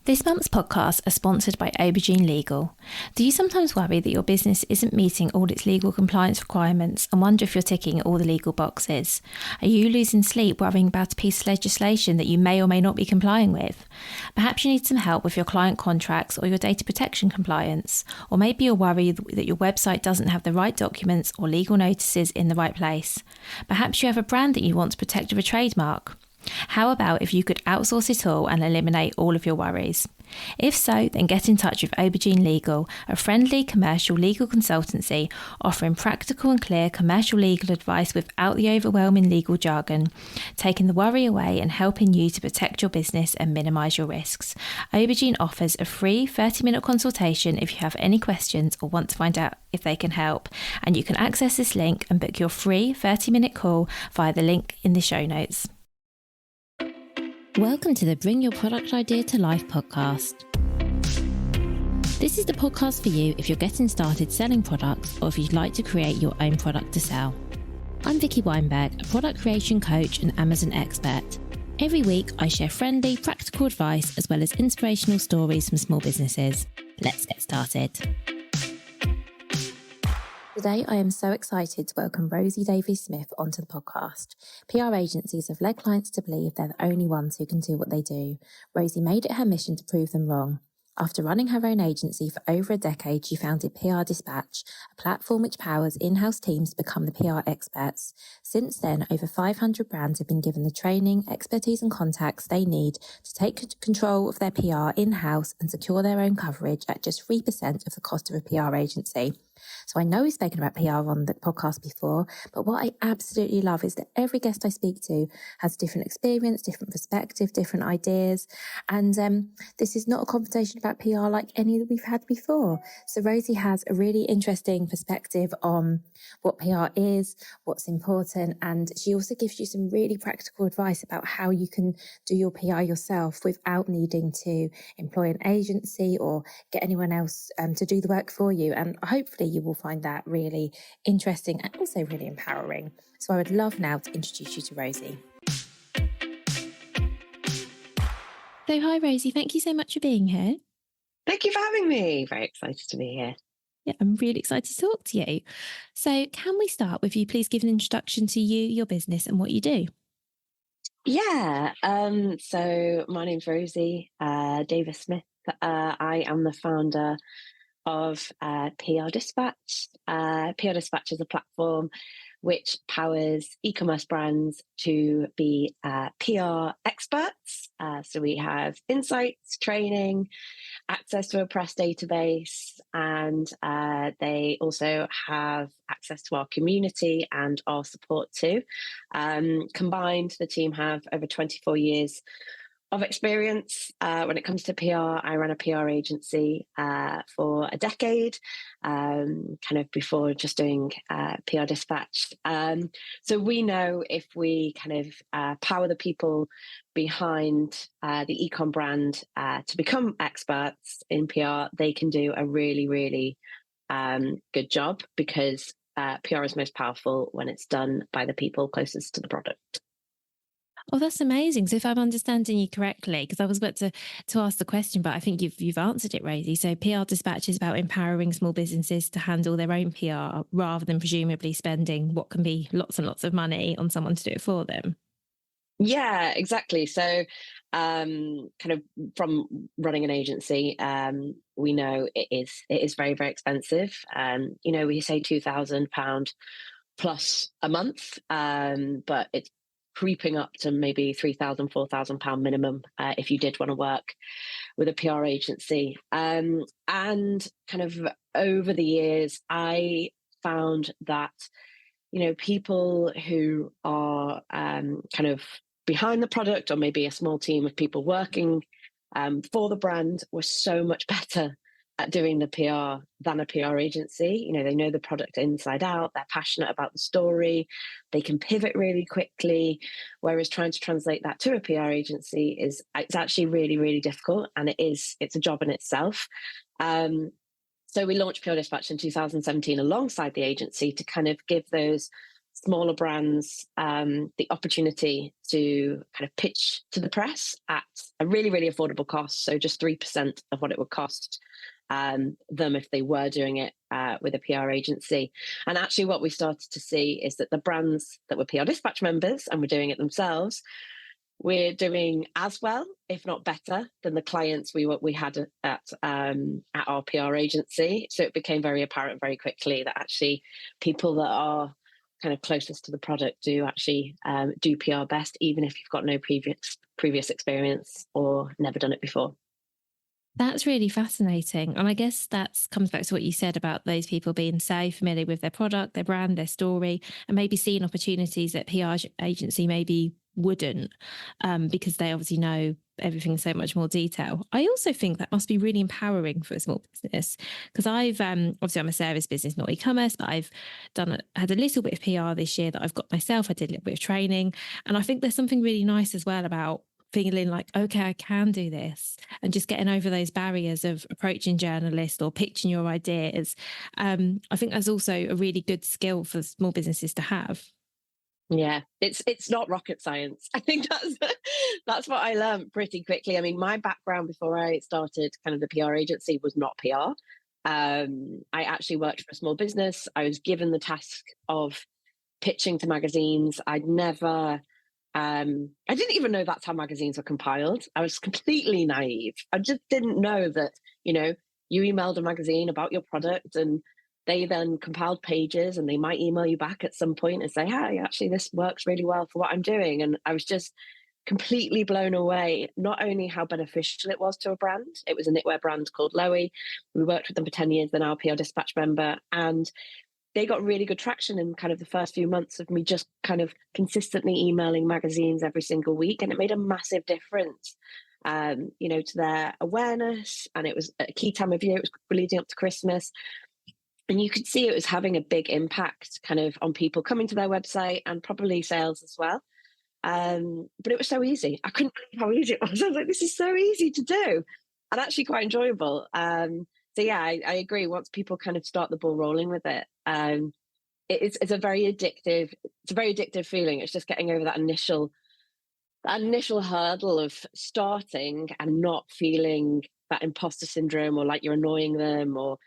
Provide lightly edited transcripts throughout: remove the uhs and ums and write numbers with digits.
This month's podcasts are sponsored by Aubergine Legal. Do you sometimes worry that your business isn't meeting all its legal compliance requirements and wonder if you're ticking all the legal boxes? Are you losing sleep worrying about a piece of legislation that you may or may not be complying with? Perhaps you need some help with your client contracts or your data protection compliance. Or maybe you're worried that your website doesn't have the right documents or legal notices in the right place. Perhaps you have a brand that you want to protect with a trademark. How about if you could outsource it all and eliminate all of your worries? If so, then get in touch with Aubergine Legal, a friendly commercial legal consultancy offering practical and clear commercial legal advice without the overwhelming legal jargon, taking the worry away and helping you to protect your business and minimise your risks. Aubergine offers a free 30-minute consultation if you have any questions or want to find out if they can help, and you can access this link and book your free 30-minute call via the link in the show notes. Welcome to the Bring Your Product Idea to Life podcast. This is the podcast for you if you're getting started selling products or if you'd like to create your own product to sell. I'm Vicky Weinberg, a product creation coach and Amazon expert. Every week I share friendly, practical advice as well as inspirational stories from small businesses. Let's get started. Today, I am so excited to welcome Rosie Davies-Smith onto the podcast. PR agencies have led clients to believe they're the only ones who can do what they do. Rosie made it her mission to prove them wrong. After running her own agency for over a decade, she founded PR Dispatch, a platform which powers in-house teams to become the PR experts. Since then, over 500 brands have been given the training, expertise and contacts they need to take control of their PR in-house and secure their own coverage at just 3% of the cost of a PR agency. So I know we've spoken about PR on the podcast before, but what I absolutely love is that every guest I speak to has different experience, different perspective, different ideas. And this is not a conversation about PR like any that we've had before. So Rosie has a really interesting perspective on what PR is, what's important, and she also gives you some really practical advice about how you can do your PR yourself without needing to employ an agency or get anyone else to do the work for you. And hopefully you will find that really interesting and also really empowering. So I would love now to introduce you to Rosie. So hi Rosie, thank you so much for being here. Thank you for having me. Very excited to be here. Yeah, I'm really excited to talk to you. So can we start with you please give an introduction to you, your business and what you do? Yeah, so my name's Rosie Davies-Smith. I am the founder of PR Dispatch. PR Dispatch is a platform which powers e-commerce brands to be PR experts. So we have insights, training, access to a press database, and they also have access to our community and our support too. Combined, the team have over 24 years of experience when it comes to PR. I ran a PR agency for a decade, kind of before just doing PR Dispatch. So we know if we kind of power the people behind the e-com brand to become experts in PR, they can do a really, really good job because PR is most powerful when it's done by the people closest to the product. Oh, that's amazing. So if I'm understanding you correctly, because I was about to ask the question, but I think you've answered it, Rosie. So PR Dispatch is about empowering small businesses to handle their own PR rather than presumably spending what can be lots and lots of money on someone to do it for them. Yeah, exactly. So kind of from running an agency, we know it is very, very expensive. We say £2,000 plus a month, but it's creeping up to maybe £3,000, £4,000 minimum if you did want to work with a PR agency. And kind of over the years, I found that, people who are kind of behind the product or maybe a small team of people working for the brand were so much better at doing the PR than a PR agency. They know the product inside out, they're passionate about the story, they can pivot really quickly, whereas trying to translate that to a PR agency it's actually really, really difficult, and it's a job in itself. So we launched PR Dispatch in 2017 alongside the agency to kind of give those smaller brands the opportunity to kind of pitch to the press at a really, really affordable cost. So just 3% of what it would cost them if they were doing it with a PR agency. And actually what we started to see is that the brands that were PR Dispatch members and were doing it themselves, we're doing as well, if not better, than the clients we had at our PR agency. So it became very apparent very quickly that actually people that are kind of closest to the product do actually do PR best, even if you've got no previous experience or never done it before. That's really fascinating. And I guess that comes back to what you said about those people being so familiar with their product, their brand, their story, and maybe seeing opportunities that PR agency maybe wouldn't, because they obviously know everything in so much more detail. I also think that must be really empowering for a small business, because I've obviously I'm a service business, not e-commerce, but I've had a little bit of PR this year that I've got myself. I did a little bit of training, and I think there's something really nice as well about feeling like, okay, I can do this, and just getting over those barriers of approaching journalists or pitching your ideas. I think that's also a really good skill for small businesses to have. Yeah, it's not rocket science. I think that's what I learned pretty quickly. I mean, my background before I started kind of the PR agency was not PR. I actually worked for a small business. I was given the task of pitching to magazines. I didn't even know that's how magazines were compiled. I was completely naive. I just didn't know that, you emailed a magazine about your product and they then compiled pages and they might email you back at some point and say, hey, actually, this works really well for what I'm doing. And I was just completely blown away, not only how beneficial it was to a brand. It was a knitwear brand called Lowy. We worked with them for 10 years, they're now a PR Dispatch member. And they got really good traction in kind of the first few months of me just kind of consistently emailing magazines every single week. And it made a massive difference, to their awareness. And it was a key time of year. It was leading up to Christmas. And you could see it was having a big impact kind of on people coming to their website and probably sales as well. But it was so easy. I couldn't believe how easy it was. I was like, this is so easy to do and actually quite enjoyable. So yeah, I agree. Once people kind of start the ball rolling with it, it's a very addictive feeling. It's just getting over that initial hurdle of starting and not feeling that imposter syndrome or like you're annoying them or,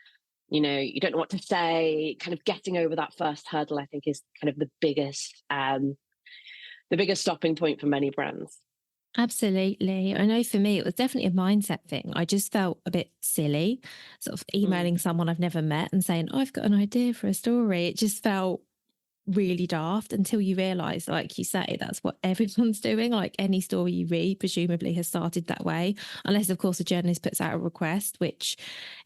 you don't know what to say. Kind of getting over that first hurdle, I think, is kind of the biggest stopping point for many brands. Absolutely. I know for me, it was definitely a mindset thing. I just felt a bit silly, sort of emailing someone I've never met and saying, I've got an idea for a story. It just felt really daft until you realise, like you say, that's what everyone's doing. Like any story you read presumably has started that way, unless of course a journalist puts out a request, which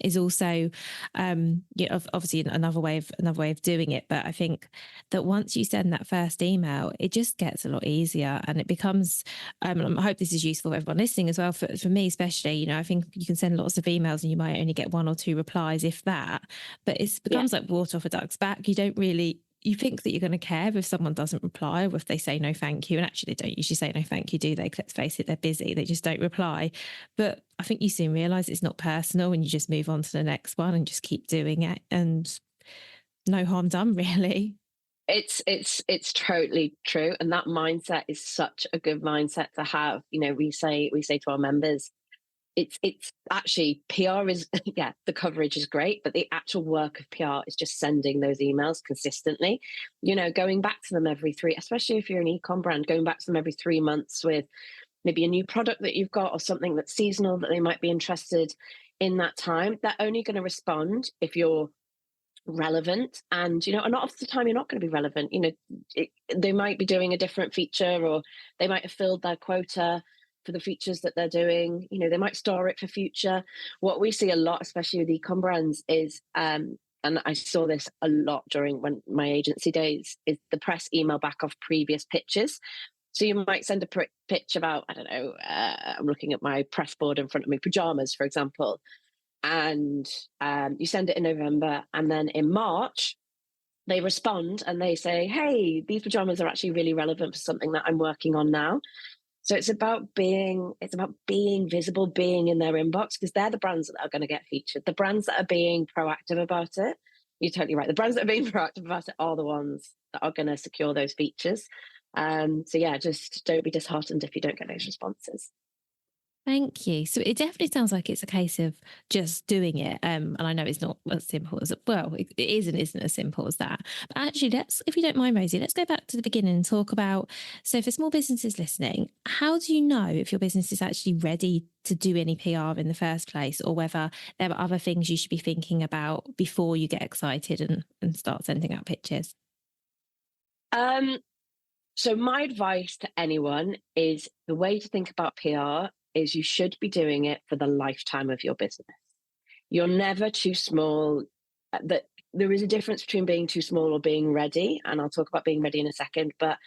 is also obviously another way of doing it. But I think that once you send that first email, it just gets a lot easier and it becomes I hope this is useful for everyone listening as well. For me especially, I think you can send lots of emails and you might only get 1 or 2 replies, if that, but it becomes like water off a duck's back. You think that you're going to care if someone doesn't reply or if they say no thank you, and actually they don't usually say no thank you, do they? Let's face it, they're busy, they just don't reply. But I think you soon realise it's not personal and you just move on to the next one and just keep doing it, and no harm done really. It's totally true, and that mindset is such a good mindset to have. We say to our members, it's actually PR is the coverage is great, but the actual work of PR is just sending those emails consistently, going back to them every 3, especially if you're an e-com brand, going back to them every 3 months with maybe a new product that you've got or something that's seasonal that they might be interested in that time. They're only going to respond if you're relevant, and a lot of the time you're not going to be relevant. They might be doing a different feature or they might have filled their quota for the features that they're doing. They might store it for future. What we see a lot, especially with e-com brands, is and I saw this a lot during my agency days, is the press email back off previous pitches. So you might send a pitch about, I don't know, I'm looking at my press board in front of me, pajamas, for example, and you send it in November, and then in March they respond and they say, hey, these pajamas are actually really relevant for something that I'm working on now. So it's about being visible, being in their inbox, because they're the brands that are going to get featured. The brands that are being proactive about it, you're totally right. The brands that are being proactive about it are the ones that are going to secure those features. So yeah, just don't be disheartened if you don't get those responses. Thank you. So it definitely sounds like it's a case of just doing it. And I know it's not as simple as, well, it is and isn't as simple as that. But actually, if you don't mind, Rosie, let's go back to the beginning and talk about, so for small businesses listening, how do you know if your business is actually ready to do any PR in the first place, or whether there are other things you should be thinking about before you get excited and start sending out pitches? So my advice to anyone is, the way to think about PR is you should be doing it for the lifetime of your business. You're never too small. That there is a difference between being too small or being ready, and I'll talk about being ready in a second. But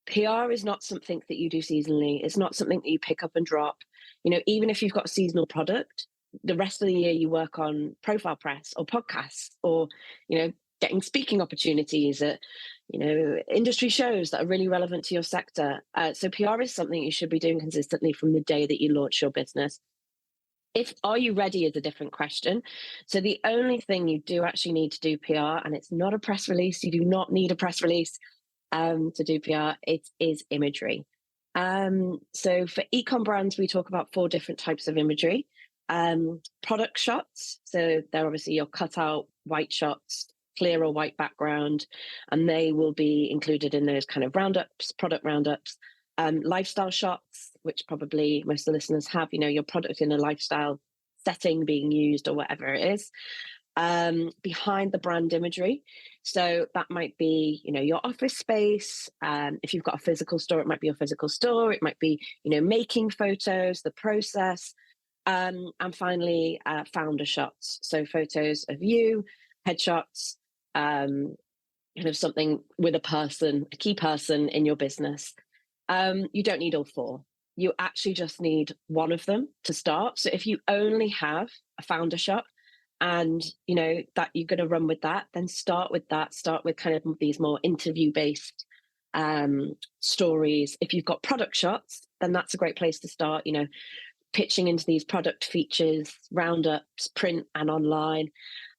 PR is not something that you do seasonally. It's not something that you pick up and drop. Even if you've got a seasonal product, the rest of the year you work on profile press or podcasts, or getting speaking opportunities at industry shows that are really relevant to your sector. So PR is something you should be doing consistently from the day that you launch your business. Are you ready is a different question. So the only thing you do actually need to do PR, and it's not a press release, you do not need a press release to do PR, it is imagery. So for e-com brands, we talk about 4 different types of imagery. Product shots, so they're obviously your cutout white shots, clear or white background, and they will be included in those kind of roundups, product roundups. Lifestyle shots, which probably most of the listeners have, your product in a lifestyle setting being used or whatever it is. Behind the brand imagery, so that might be your office space. If you've got a physical store, it might be your physical store, it might be making photos, the process. And finally, founder shots, so photos of you, headshots, something with a key person in your business. You don't need all 4. You actually just need one of them to start. So if you only have a founder shot, and that you're going to run with that, then start with that. Start with kind of these more interview based stories. If you've got product shots, then that's a great place to start, pitching into these product features, roundups, print and online.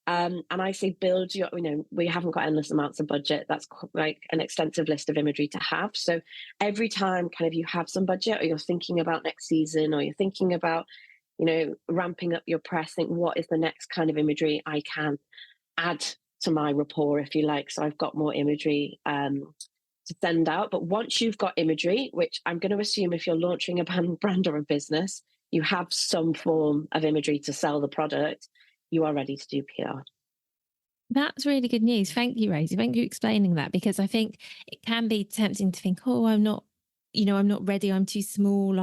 And I say build your, we haven't got endless amounts of budget. That's like an extensive list of imagery to have. So every time kind of you have some budget, or you're thinking about next season, or you're thinking about ramping up your press, think, what is the next kind of imagery I can add to my rapport, if you like, so I've got more imagery to send out. But once you've got imagery, which I'm going to assume if you're launching a brand or a business, you have some form of imagery to sell the product, you are ready to do PR. That's really good news. Thank you, Rosie. Thank you for explaining that, because I think it can be tempting to think, oh, I'm not ready, I'm too small,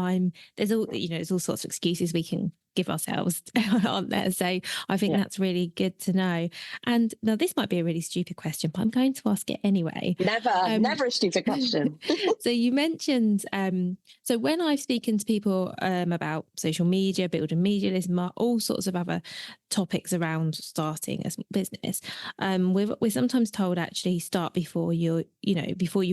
there's all sorts of excuses we can give ourselves, aren't there? So I think that's really good to know. And now this might be a really stupid question, but I'm going to ask it anyway. Never a stupid question. So you mentioned, so when I've spoken to people about social media, building media lists, all sorts of other topics around starting a small business, we're sometimes told actually start before you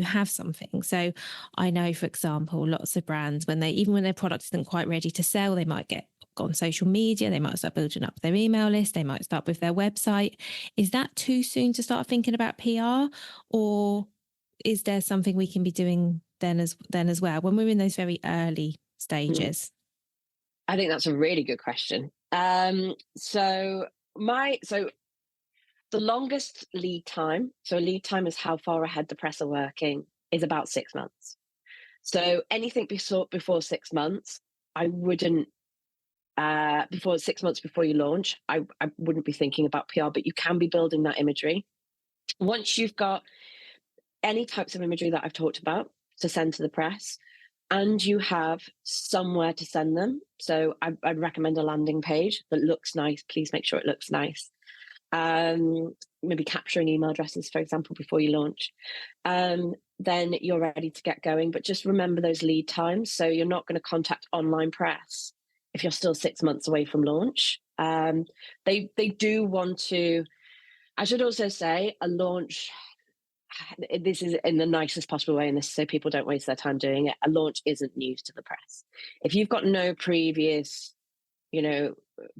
have something. So I know, for example, lots of brands, when their product isn't quite ready to sell, they might get on social media, they might start building up their email list, they might start with their website. Is that too soon to start thinking about PR, or is there something we can be doing then as well when we're in those very early stages? I think that's a really good question. So the longest lead time, so lead time is how far ahead the press are working, is about 6 months. So anything before 6 months, I wouldn't, before 6 months before you launch, I wouldn't be thinking about PR, but you can be building that imagery. Once you've got any types of imagery that I've talked about to send to the press, and you have somewhere to send them, so I'd recommend a landing page that looks nice. Please make sure it looks nice. Maybe capturing email addresses, for example, before you launch. Then you're ready to get going. But just remember those lead times. So you're not going to contact online press if you're still 6 months away from launch. They do want to, I should also say, a launch, this is in the nicest possible way, and this is so people don't waste their time doing it, a launch isn't news to the press. If you've got no previous,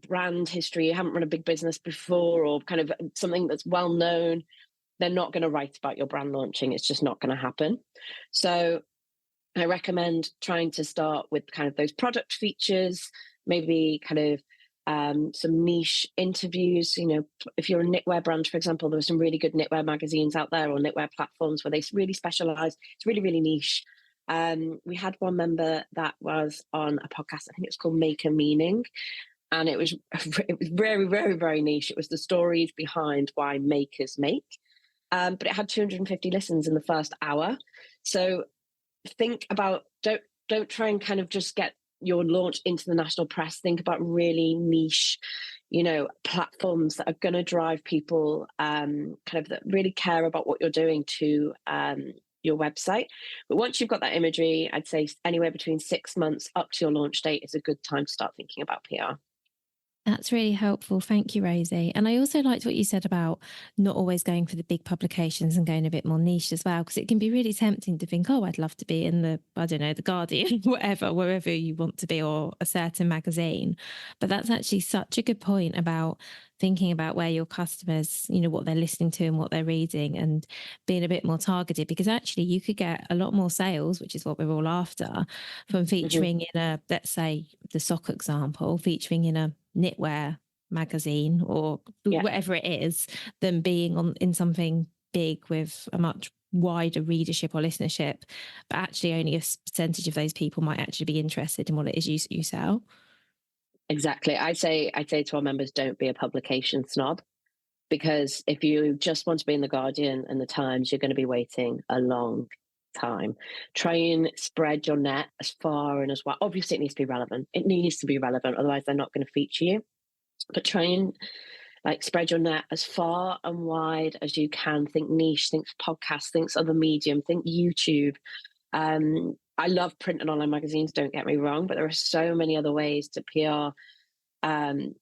brand history, you haven't run a big business before, or kind of something that's well known, they're not going to write about your brand launching. It's just not going to happen. So I recommend trying to start with kind of those product features, maybe kind of some niche interviews. You know, if you're a knitwear brand, for example, there are some really good knitwear magazines out there or knitwear platforms where they really specialize. It's really, really niche. We had one member that was on a podcast, I think it's called Make a Meaning. And it was very, very, very niche. It was the stories behind why makers make. But it had 250 listens in the first hour. So think about, don't try and kind of just get your launch into the national press. Think about really niche, you know, platforms that are going to drive people kind of that really care about what you're doing to your website. But once you've got that imagery, I'd say anywhere between 6 months up to your launch date is a good time to start thinking about PR. That's really helpful. Thank you, Rosie. And I also liked what you said about not always going for the big publications and going a bit more niche as well, because it can be really tempting to think, oh, I'd love to be in the, I don't know, the Guardian, whatever, wherever you want to be, or a certain magazine. But that's actually such a good point about thinking about where your customers, you know, what they're listening to and what they're reading, and being a bit more targeted, because actually you could get a lot more sales, which is what we're all after, from featuring in a, let's say the sock example, featuring in a knitwear magazine or whatever it is, than being on in something big with a much wider readership or listenership, but actually only a percentage of those people might actually be interested in what it is you sell. Exactly. I'd say to our members, don't be a publication snob, because if you just want to be in the Guardian and the Times, you're going to be waiting a long time. Try and spread your net as far and as wide. Obviously, it needs to be relevant. It needs to be relevant, otherwise they're not going to feature you. But try and like spread your net as far and wide as you can. Think niche, think podcasts, think other medium, think YouTube. I love print and online magazines, don't get me wrong, but there are so many other ways to PR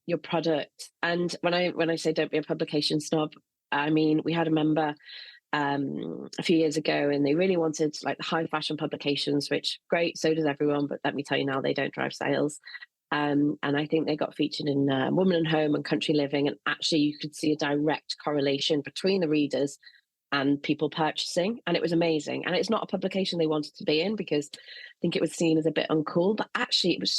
your product. And when I say don't be a publication snob, I mean, we had a member a few years ago, and they really wanted like the high fashion publications, which great, so does everyone, but let me tell you now, they don't drive sales. And I think they got featured in Woman and Home and Country Living, and actually you could see a direct correlation between the readers and people purchasing, and it was amazing. And it's not a publication they wanted to be in because I think it was seen as a bit uncool, but actually it was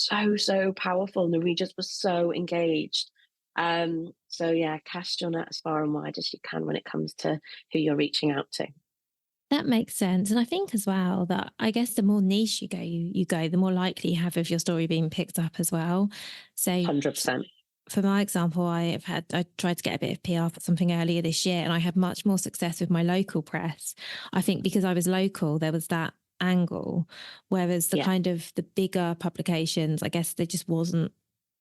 so powerful, and the readers were so engaged. So yeah, cast your net as far and wide as you can when it comes to who you're reaching out to. That makes sense. And I think as well that I guess the more niche you go, the more likely you have of your story being picked up as well. So 100%. For my example, I tried to get a bit of PR for something earlier this year, and I had much more success with my local press. I think because I was local, there was that angle, whereas the kind of the bigger publications, I guess there just wasn't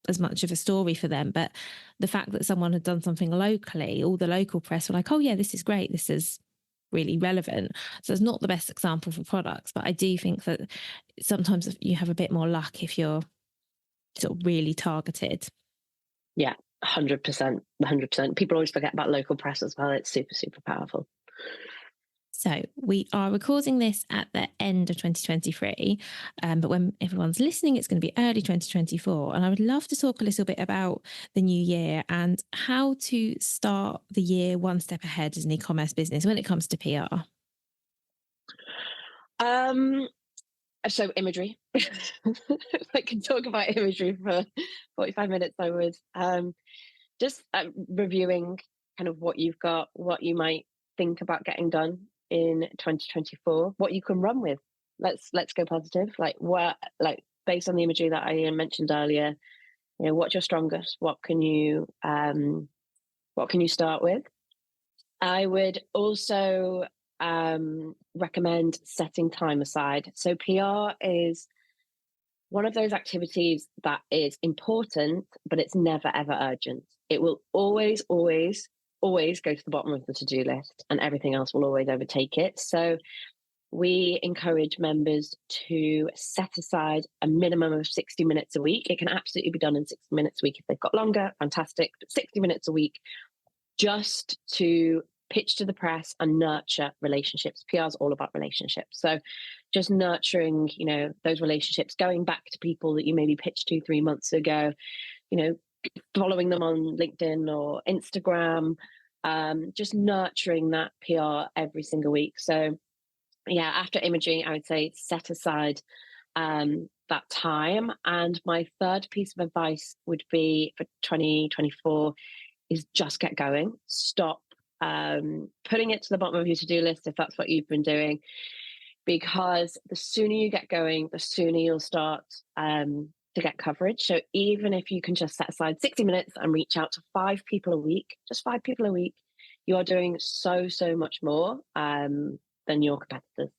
as much of a story for them. But the fact that someone had done something locally, all the local press were like, oh yeah, this is great, this is really relevant. So it's not the best example for products, but I do think that sometimes you have a bit more luck if you're sort of really targeted. Yeah, 100%. 100%. People always forget about local press as well. It's super powerful. So we are recording this at the end of 2023, but when everyone's listening, it's going to be early 2024. And I would love to talk a little bit about the new year and how to start the year one step ahead as an e-commerce business when it comes to PR. So imagery. If I can talk about imagery for 45 minutes, I would. Just reviewing kind of what you've got, what you might think about getting done in 2024, what you can run with. Let's go positive. Like based on the imagery that I mentioned earlier, you know, what's your strongest? What can you start with? I would also recommend setting time aside. So PR is one of those activities that is important, but it's never, ever urgent. It will always go to the bottom of the to-do list, and everything else will always overtake it. So we encourage members to set aside a minimum of 60 minutes a week. It can absolutely be done in 60 minutes a week. If they've got longer, fantastic, but 60 minutes a week just to pitch to the press and nurture relationships. PR is all about relationships. So just nurturing, you know, those relationships, going back to people that you maybe pitched 2-3 months ago, you know, following them on LinkedIn or Instagram, just nurturing that PR every single week. So yeah, after imagery, I would say set aside that time. And my third piece of advice would be for 2024 is just get going. Stop putting it to the bottom of your to-do list if that's what you've been doing, because the sooner you get going, the sooner you'll start to get coverage. So even if you can just set aside 60 minutes and reach out to 5 people a week, just 5 people a week, you are doing so much more than your competitors.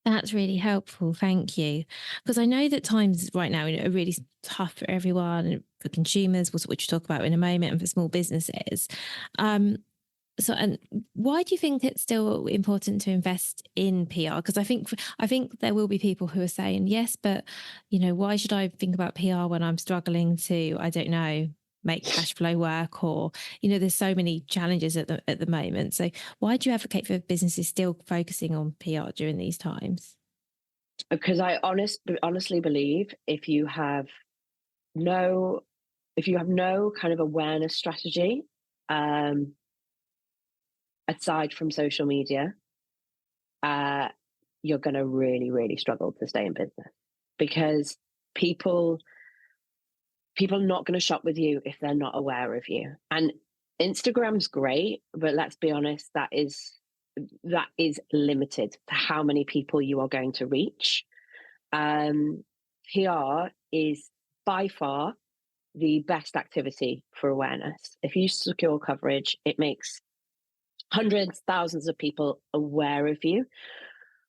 That's really helpful. Thank you. Because I know that times right now are really tough for everyone, and for consumers, which we'll talk about in a moment, and for small businesses. So, and why do you think it's still important to invest in PR? Because I think there will be people who are saying, yes, but why should I think about PR when I'm struggling to, I don't know, make cash flow work, or there's so many challenges at the moment. So why do you advocate for businesses still focusing on PR during these times? Because I honestly believe if you have no kind of awareness strategy aside from social media, you're going to really struggle to stay in business, because people are not going to shop with you if they're not aware of you. And Instagram's great, but let's be honest, that is limited to how many people you are going to reach. PR is by far the best activity for awareness. If you secure coverage, it makes hundreds, thousands of people aware of you.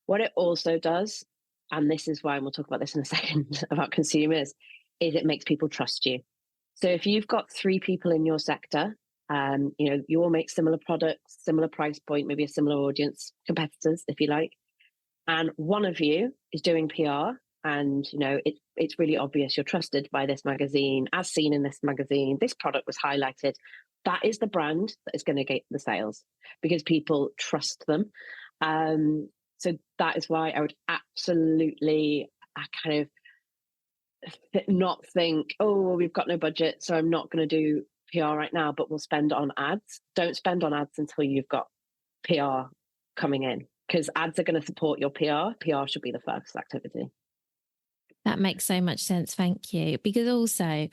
What it also does, and this is why, and we'll talk about this in a second about consumers, is it makes people trust you. So if you've got 3 people in your sector, you all make similar products, similar price point, maybe a similar audience, competitors, if you like, and one of you is doing PR, and it's really obvious you're trusted by this magazine, as seen in this magazine, this product was highlighted. That is the brand that is going to get the sales, because people trust them. So that is why I would absolutely kind of not think, oh, well, we've got no budget, so I'm not going to do PR right now, but we'll spend on ads. Don't spend on ads until you've got PR coming in, because ads are going to support your PR. PR should be the first activity. That makes so much sense. Thank you. Because also,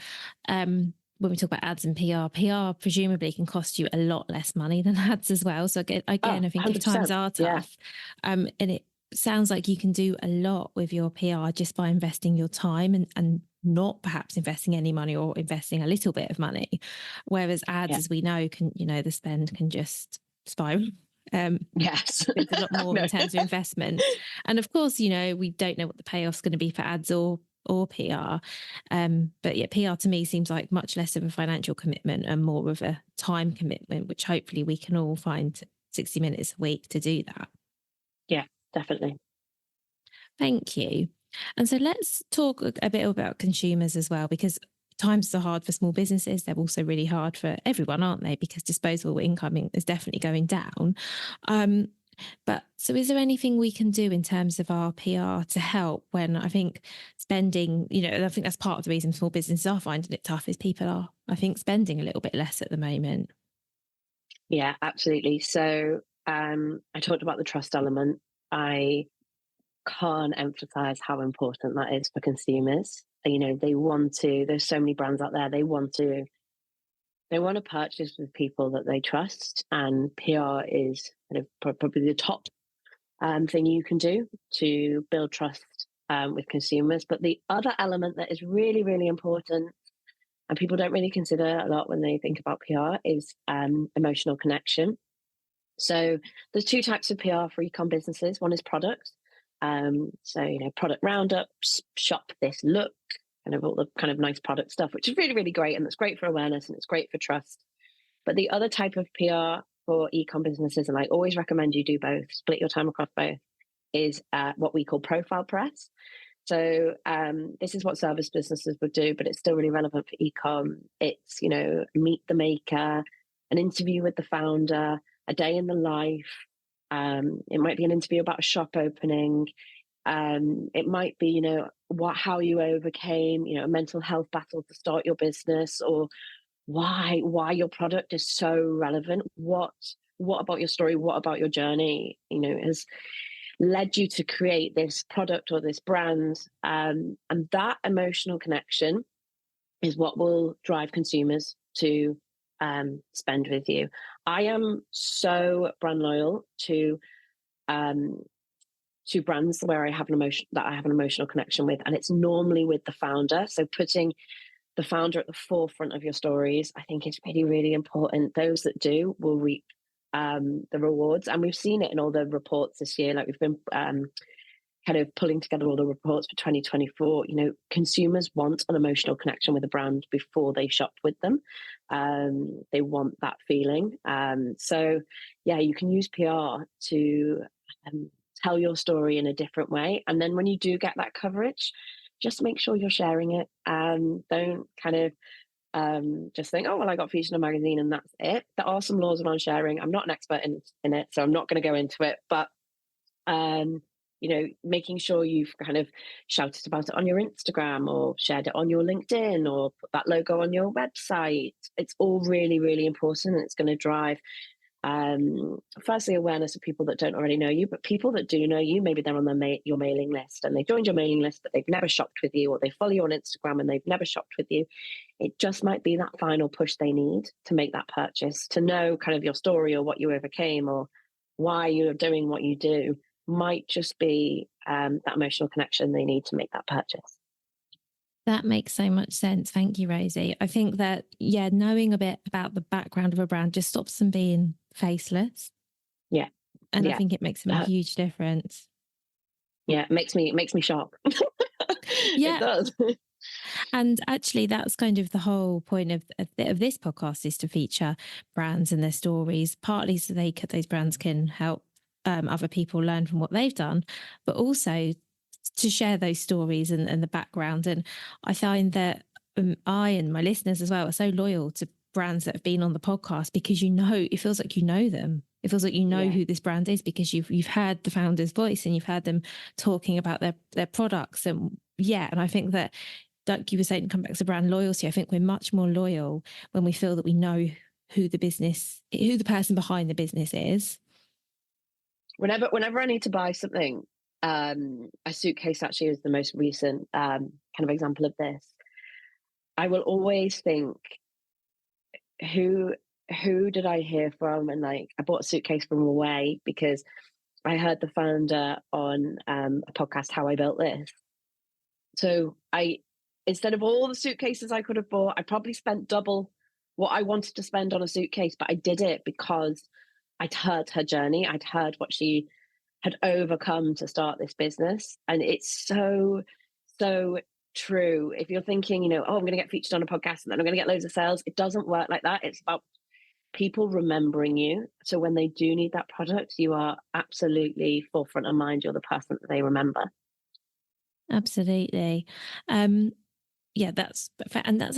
when we talk about ads and PR presumably can cost you a lot less money than ads as well. So again, I think 100%, if times are tough, and it sounds like you can do a lot with your PR just by investing your time and not perhaps investing any money, or investing a little bit of money. Whereas ads, as we know, can, the spend can just spiral. Yes, it's a lot more in terms of investment. And of course, we don't know what the payoff's going to be for ads or PR. But yeah, PR to me seems like much less of a financial commitment and more of a time commitment, which hopefully we can all find 60 minutes a week to do that. Yeah, definitely. Thank you. And so let's talk a bit about consumers as well, because times are hard for small businesses. They're also really hard for everyone, aren't they? Because disposable income is definitely going down. But so is there anything we can do in terms of our PR to help when, I think, spending, I think that's part of the reason small businesses are finding it tough, is people are, I think, spending a little bit less at the moment. Yeah, absolutely. So I talked about the trust element. I can't emphasize how important that is for consumers. They want to, there's so many brands out there, they want to purchase with people that they trust, and PR is kind of probably the top thing you can do to build trust with consumers. But the other element that is really important, and people don't really consider a lot when they think about PR, is emotional connection. So there's 2 types of PR for e-com businesses. One is product. So, product roundups, shop this look, kind of all the kind of nice product stuff, which is really great. And it's great for awareness and it's great for trust. But the other type of PR for e-com businesses, and I always recommend you do both, split your time across both, is what we call profile press. So this is what service businesses would do, but it's still really relevant for e-com. It's, meet the maker, an interview with the founder, a day in the life. It might be an interview about a shop opening. It might be, how you overcame, a mental health battle to start your business, or why your product is so relevant. What about your story? What about your journey, has led you to create this product or this brand? And that emotional connection is what will drive consumers to spend with you. I am so brand loyal to brands where I have an emotional connection with, and it's normally with the founder. So putting the founder at the forefront of your stories, I think, is really, really important. Those that do will reap the rewards, and we've seen it in all the reports this year. Like, we've been kind of pulling together all the reports for 2024. Consumers want an emotional connection with a brand before they shop with them. They want that feeling. So yeah, you can use PR to tell your story in a different way. And then when you do get that coverage, just make sure you're sharing it. Don't kind of just think, oh, well, I got featured in a magazine and that's it. There are some laws around sharing. I'm not an expert in it, so I'm not going to go into it. But making sure you've kind of shouted about it on your Instagram or shared it on your LinkedIn or put that logo on your website. It's all really, really important. And it's going to drive, firstly, awareness of people that don't already know you, but people that do know you, maybe they're on your mailing list and they joined your mailing list, but they've never shopped with you, or they follow you on Instagram and they've never shopped with you. It just might be that final push they need to make that purchase, to know kind of your story or what you overcame or why you're doing what you do. Might just be that emotional connection they need to make that purchase. That makes so much sense. Thank you, Rosie. I think that, knowing a bit about the background of a brand just stops them being faceless. Yeah. And I think it makes them a huge difference. Yeah, it makes me sharp. Yeah. It does. And actually, that's kind of the whole point of this podcast, is to feature brands and their stories, partly so those brands can help other people learn from what they've done, but also to share those stories and the background. And I find that I and my listeners as well are so loyal to brands that have been on the podcast, because it feels like you know them. It feels like you know who this brand is, because you've heard the founder's voice and you've heard them talking about their products. And I think that, like you were saying, come back to brand loyalty, I think we're much more loyal when we feel that we know who the person behind the business is. Whenever I need to buy something, a suitcase actually is the most recent kind of example of this. I will always think, who did I hear from? And like, I bought a suitcase from Away because I heard the founder on a podcast, How I Built This. So instead of all the suitcases I could have bought, I probably spent double what I wanted to spend on a suitcase, but I did it because I'd heard her journey. I'd heard what she had overcome to start this business. And it's so, so true. If you're thinking, I'm going to get featured on a podcast and then I'm going to get loads of sales, it doesn't work like that. It's about people remembering you. So when they do need that product, you are absolutely forefront of mind. You're the person that they remember. Absolutely. That's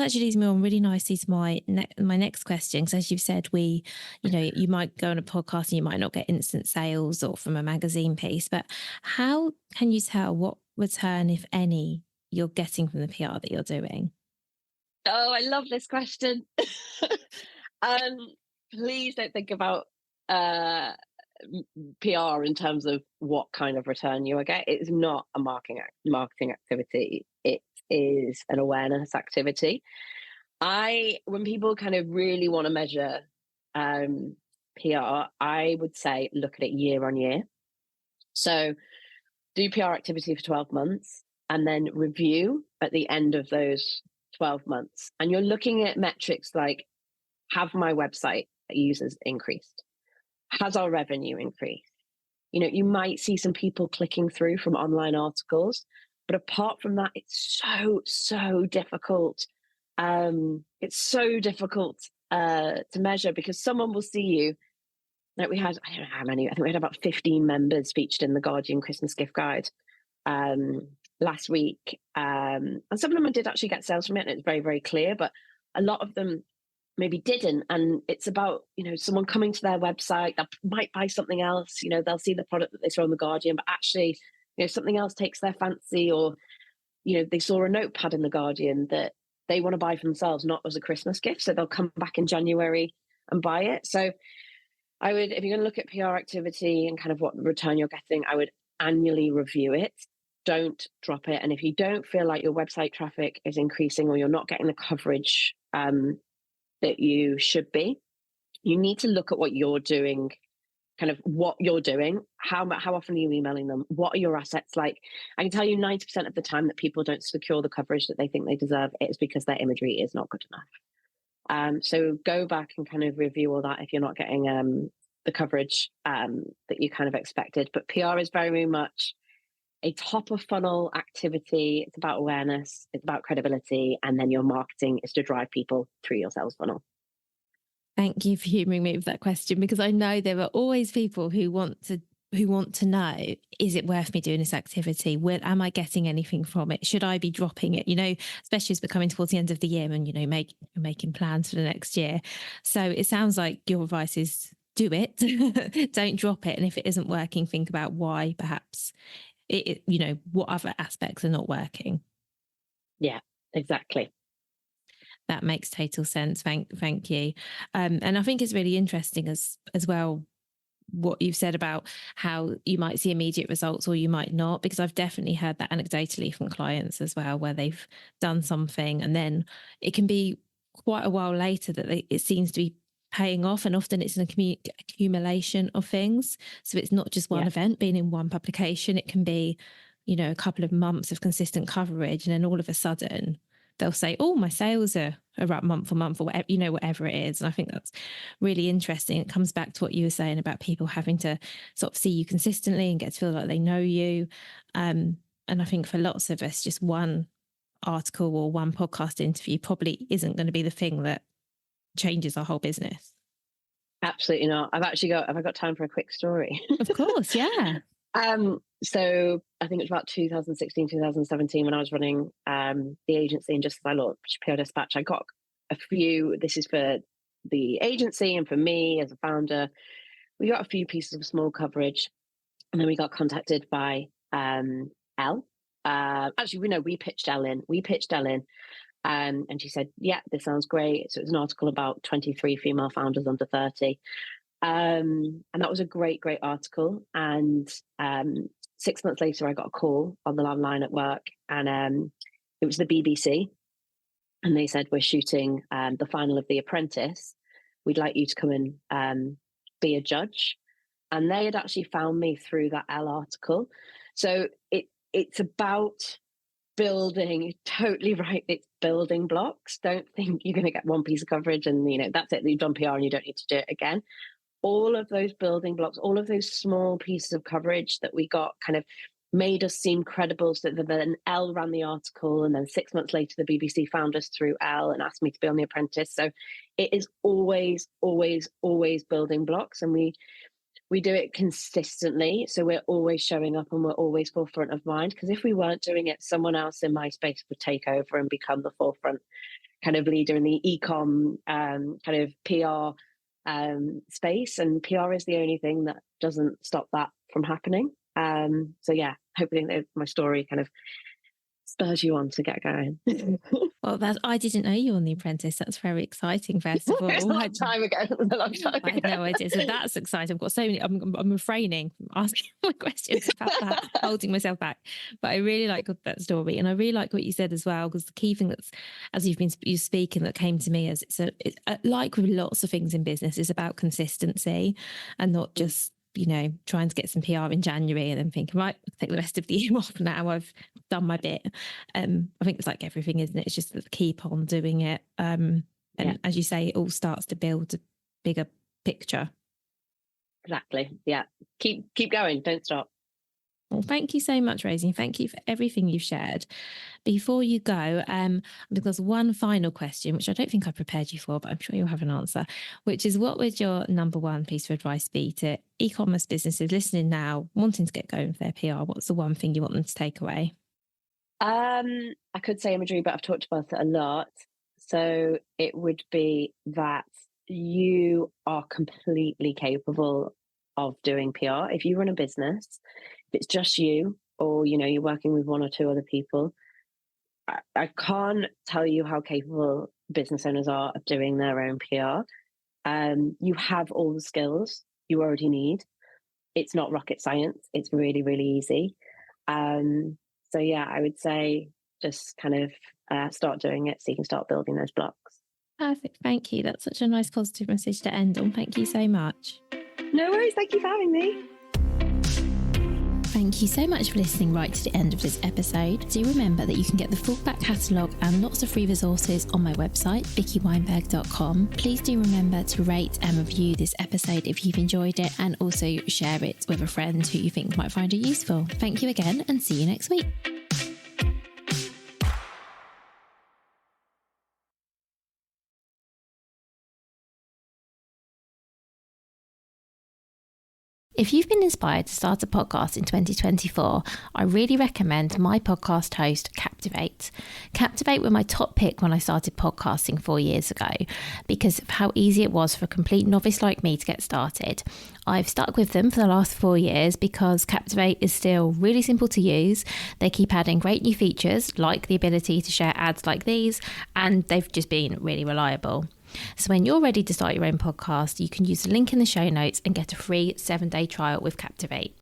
actually leads me on really nicely to my next question. Because as you've said, you might go on a podcast and you might not get instant sales or from a magazine piece, but how can you tell what return, if any, you're getting from the PR that you're doing? Oh, I love this question. Please don't think about PR in terms of what kind of return you will get. It is not a marketing activity. It is an awareness activity. When people kind of really want to measure PR, I would say look at it year on year. So do PR activity for 12 months and then review at the end of those 12 months. And you're looking at metrics like, have my website users increased? Has our revenue increased? You might see some people clicking through from online articles, but apart from that, it's so difficult. It's so difficult to measure, because someone will see you. Like, we had, I don't know how many, I think we had about 15 members featured in the Guardian Christmas gift guide last week. And some of them did actually get sales from it, and it's very, very clear, but a lot of them maybe didn't. And it's about, someone coming to their website that might buy something else. They'll see the product that they saw on the Guardian, but actually, something else takes their fancy, or, they saw a notepad in the Guardian that they want to buy for themselves, not as a Christmas gift. So they'll come back in January and buy it. So I would, if you're going to look at PR activity and kind of what return you're getting, I would annually review it. Don't drop it. And if you don't feel like your website traffic is increasing or you're not getting the coverage that you should be, you need to look at what you're doing, kind of what you're doing. How often are you emailing them? What are your assets like? I can tell you 90% of the time that people don't secure the coverage that they think they deserve, it's because their imagery is not good enough. So go back and kind of review all that if you're not getting the coverage that you kind of expected. But PR is very much a top of funnel activity. It's about awareness, it's about credibility, and then your marketing is to drive people through your sales funnel. Thank you for humouring me with that question, because I know there are always people who want to know, is it worth me doing this activity? Am I getting anything from it? Should I be dropping it? Especially as we're coming towards the end of the year and, making plans for the next year. So it sounds like your advice is do it, don't drop it. And if it isn't working, think about why perhaps what other aspects are not working. Yeah, exactly. That makes total sense. Thank you. And I think it's really interesting as well what you've said about how you might see immediate results or you might not, because I've definitely heard that anecdotally from clients as well, where they've done something and then it can be quite a while later that it seems to be paying off, and often it's an accumulation of things. So it's not just one event being in one publication. It can be, a couple of months of consistent coverage, and then all of a sudden they'll say, oh, my sales are up month on month, or whatever, whatever it is. And I think that's really interesting. It comes back to what you were saying about people having to sort of see you consistently and get to feel like they know you. And I think for lots of us, just one article or one podcast interview probably isn't going to be the thing that changes our whole business. Absolutely not. Have I got time for a quick story? Of course, yeah. So I think it was about 2016, 2017 when I was running the agency, and just as I launched PR Dispatch, I got a few, this is for the agency and for me as a founder, we got a few pieces of small coverage, and then we got contacted by Elle. Actually, we pitched Elle in. And she said, yeah, this sounds great. So it was an article about 23 female founders under 30. And that was a great article. And 6 months later, I got a call on the landline at work, and it was the BBC. And they said, we're shooting the final of The Apprentice. We'd like you to come and be a judge. And they had actually found me through that Elle article. So it's about building, totally right, it's building blocks. Don't think you're going to get one piece of coverage and that's it, you've done PR and you don't need to do it again. All of those building blocks, all of those small pieces of coverage that we got kind of made us seem credible. So that then Elle ran the article, and then 6 months later the BBC found us through Elle and asked me to be on The Apprentice. So it is always building blocks, and we do it consistently. So we're always showing up and we're always forefront of mind, because if we weren't doing it, someone else in my space would take over and become the forefront kind of leader in the e-com kind of PR space. And PR is the only thing that doesn't stop that from happening. So yeah, hoping that my story kind of spurs you on to get going. Well, I didn't know you were on The Apprentice. That's very exciting, first of all. It was a long time ago. I had no idea. So that's exciting. I've got so many, I'm refraining from asking my questions about that, holding myself back. But I really like that story. And I really like what you said as well, because the key thing that's, as you're speaking, that came to me is it's like with lots of things in business, is about consistency and not just, trying to get some PR in January and then thinking, right, I'll take the rest of the year off now. I've done my bit. I think it's like everything, isn't it? It's just that keep on doing it. And as you say, it all starts to build a bigger picture. Exactly. Yeah. Keep going. Don't stop. Well, thank you so much, Rosie. Thank you for everything you've shared. Before you go, there's one final question, which I don't think I prepared you for, but I'm sure you'll have an answer, which is, what would your number one piece of advice be to e-commerce businesses listening now, wanting to get going with their PR? What's the one thing you want them to take away? I could say imagery, but I've talked about it a lot. So it would be that you are completely capable of doing PR. If you run a business, if it's just you, or you're working with one or two other people, I can't tell you how capable business owners are of doing their own PR. You have all the skills you already need. It's not rocket science. It's really, really easy. So yeah, I would say just kind of start doing it so you can start building those blocks. Perfect. Thank you. That's such a nice positive message to end on. Thank you so much. No worries. Thank you for having me. Thank you so much for listening right to the end of this episode. Do remember that you can get the full back catalogue and lots of free resources on my website, vickyweinberg.com. Please do remember to rate and review this episode if you've enjoyed it, and also share it with a friend who you think might find it useful. Thank you again, and see you next week. If you've been inspired to start a podcast in 2024, I really recommend my podcast host, Captivate. Captivate were my top pick when I started podcasting 4 years ago because of how easy it was for a complete novice like me to get started. I've stuck with them for the last 4 years because Captivate is still really simple to use. They keep adding great new features like the ability to share ads like these, and they've just been really reliable. So when you're ready to start your own podcast, you can use the link in the show notes and get a free 7-day trial with Captivate.